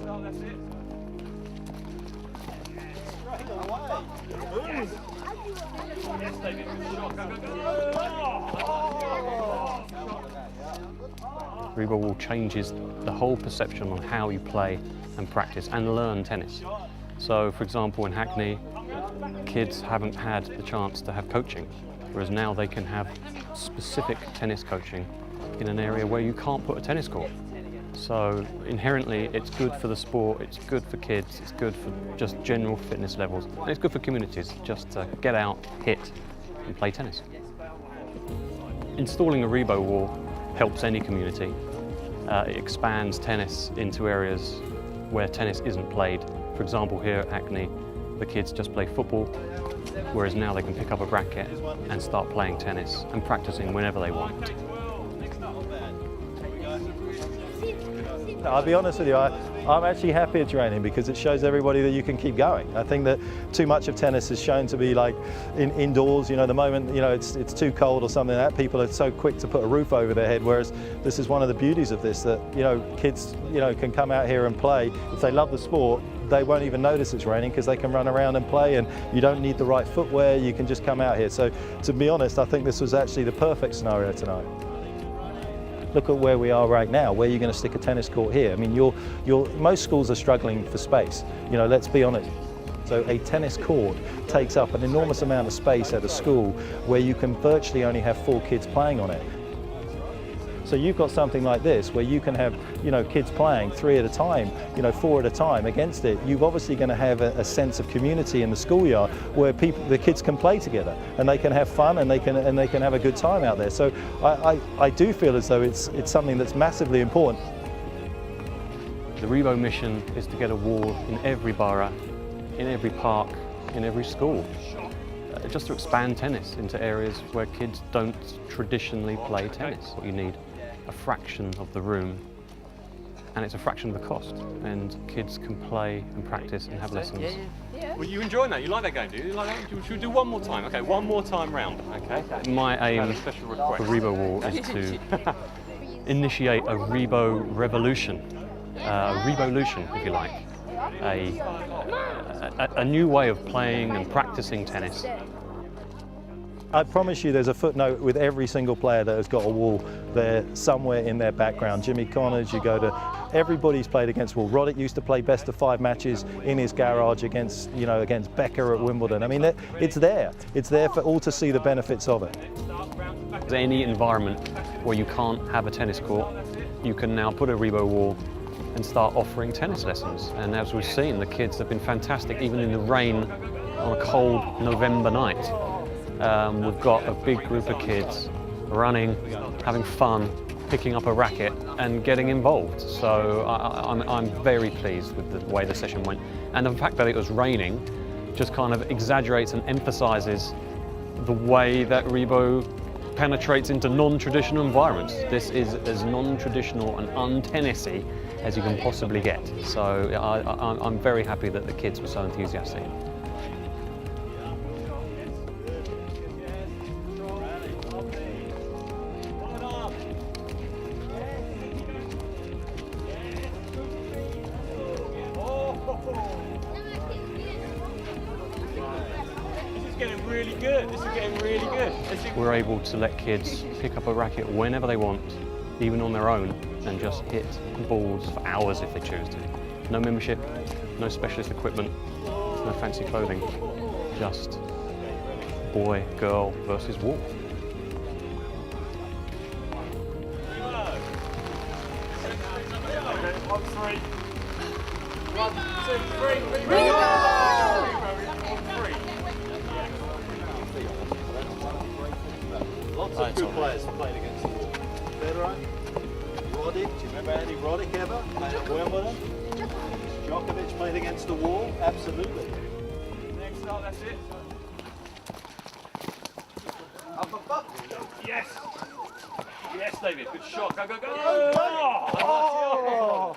start, that's it. Straight away. Yes. Yes, David, good shot. Go, go, go. REBOwall changes the whole perception on how you play and practice and learn tennis. So, for example, in Hackney, kids haven't had the chance to have coaching, whereas now they can have specific tennis coaching in an area where you can't put a tennis court. So inherently it's good for the sport, it's good for kids, it's good for just general fitness levels, and it's good for communities just to get out, hit and play tennis. Installing a REBOwall helps any community. It expands tennis into areas where tennis isn't played. For example, here at Hackney, the kids just play football, whereas now they can pick up a racket and start playing tennis and practicing whenever they want. I'll be honest with you, I'm actually happy it's raining because it shows everybody that you can keep going. I think that too much of tennis is shown to be like indoors, you know, the moment, you know, it's too cold or something like that, people are so quick to put a roof over their head, whereas this is one of the beauties of this, that, you know, kids, you know, can come out here and play. If they love the sport, they won't even notice it's raining because they can run around and play, and you don't need the right footwear, you can just come out here. So to be honest, I think this was actually the perfect scenario tonight. Look at where we are right now. Where are you going to stick a tennis court here? I mean, most schools are struggling for space. You know, let's be honest. So a tennis court takes up an enormous amount of space at a school where you can virtually only have 4 kids playing on it. So you've got something like this where you can have, you know, kids playing 3 at a time, you know, 4 at a time against it. You're obviously going to have a sense of community in the schoolyard where the kids can play together and they can have fun and they can have a good time out there. So I do feel as though it's something that's massively important. The Rebo mission is to get a wall in every borough, in every park, in every school. Just to expand tennis into areas where kids don't traditionally play tennis. You need a fraction of the room, and it's a fraction of the cost, and kids can play and practice and have lessons. Well, you enjoying that? You like that game, do you? Like that? Should we do one more time? Okay, one more time round. Okay. My aim for REBOwall is to initiate a REBOlution, if you like, a new way of playing and practicing tennis. I promise you there's a footnote with every single player that has got a wall there somewhere in their background. Jimmy Connors, you go to, everybody's played against wall. Roddick used to play best of 5 matches in his garage against, you know, against Becker at Wimbledon. I mean, it's there. It's there for all to see the benefits of it. Any environment where you can't have a tennis court, you can now put a REBOwall and start offering tennis lessons. And as we've seen, the kids have been fantastic, even in the rain on a cold November night. We've got a big group of kids running, having fun, picking up a racket and getting involved. So I'm very pleased with the way the session went. And the fact that it was raining just kind of exaggerates and emphasises the way that Rebo penetrates into non-traditional environments. This is as non-traditional and un-tennisy as you can possibly get. So I'm very happy that the kids were so enthusiastic. Getting really good. This is getting really good. We're able to let kids pick up a racket whenever they want, even on their own, and just hit balls for hours if they choose to. No membership, no specialist equipment, no fancy clothing, just boy, girl versus wall. On 3. 1, 2, 3. Lots of good players played against the wall. Federer, Roddick, do you remember Andy Roddick ever? Played at Wimbledon. Djokovic played against the wall, absolutely. Next start, that's it. Up above. Yes. Yes, David, good shot. Go, go, go. Oh!